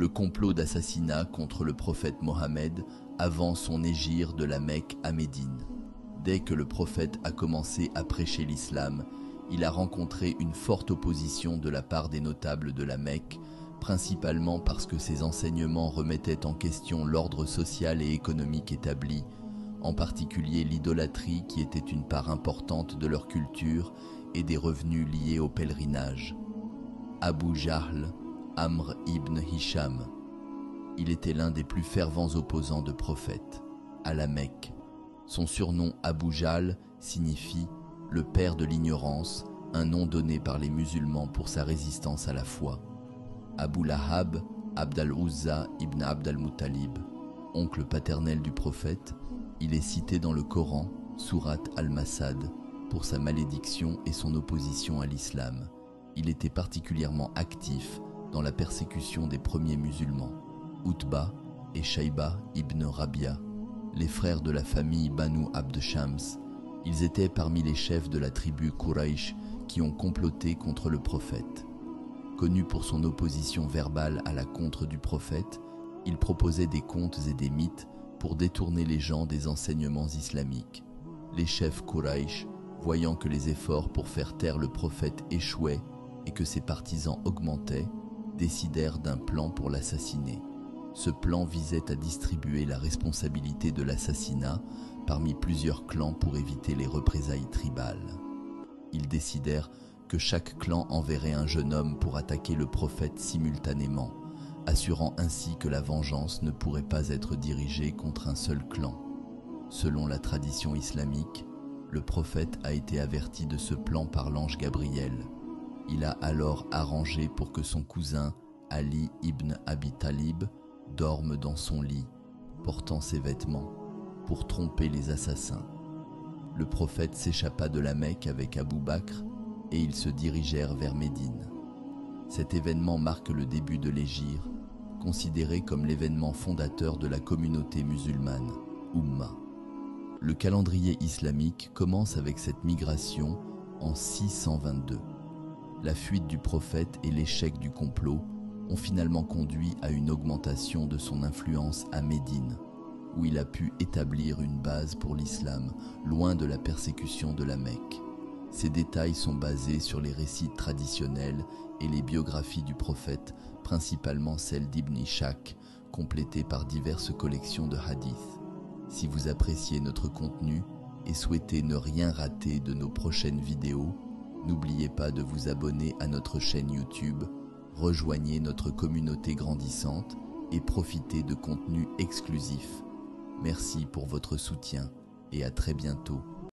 Le complot d'assassinat contre le prophète Mohammed avant son hégire de la Mecque à Médine. Dès que le prophète a commencé à prêcher l'islam, il a rencontré une forte opposition de la part des notables de la Mecque, principalement parce que ses enseignements remettaient en question l'ordre social et économique établi, en particulier l'idolâtrie qui était une part importante de leur culture et des revenus liés au pèlerinage. Abu Jahl, Amr ibn Hisham. Il était l'un des plus fervents opposants de prophète, à la Mecque. Son surnom Abu Jahl signifie « le père de l'ignorance », un nom donné par les musulmans pour sa résistance à la foi. Abu Lahab, Abd al-Uzza ibn Abd al-Muttalib, oncle paternel du prophète, il est cité dans le Coran, Sourate al-Masad, pour sa malédiction et son opposition à l'islam. Il était particulièrement actif dans la persécution des premiers musulmans, Utba et Shayba ibn Rabia, les frères de la famille Banu Abd Shams. Ils étaient parmi les chefs de la tribu Quraysh qui ont comploté contre le prophète. Connu pour son opposition verbale à la contre du prophète, il proposait des contes et des mythes pour détourner les gens des enseignements islamiques. Les chefs Quraysh, voyant que les efforts pour faire taire le prophète échouaient et que ses partisans augmentaient, décidèrent d'un plan pour l'assassiner. Ce plan visait à distribuer la responsabilité de l'assassinat parmi plusieurs clans pour éviter les représailles tribales. Ils décidèrent que chaque clan enverrait un jeune homme pour attaquer le prophète simultanément, assurant ainsi que la vengeance ne pourrait pas être dirigée contre un seul clan. Selon la tradition islamique, le prophète a été averti de ce plan par l'ange Gabriel. Il a alors arrangé pour que son cousin, Ali ibn Abi Talib, dorme dans son lit, portant ses vêtements, pour tromper les assassins. Le prophète s'échappa de la Mecque avec Abu Bakr et ils se dirigèrent vers Médine. Cet événement marque le début de l'hégire, considéré comme l'événement fondateur de la communauté musulmane, Ummah. Le calendrier islamique commence avec cette migration en 622. La fuite du prophète et l'échec du complot ont finalement conduit à une augmentation de son influence à Médine, où il a pu établir une base pour l'islam, loin de la persécution de la Mecque. Ces détails sont basés sur les récits traditionnels et les biographies du prophète, principalement celle d'Ibn Ishaq, complétées par diverses collections de hadiths. Si vous appréciez notre contenu et souhaitez ne rien rater de nos prochaines vidéos, n'oubliez pas de vous abonner à notre chaîne YouTube, rejoignez notre communauté grandissante et profitez de contenus exclusifs. Merci pour votre soutien et à très bientôt.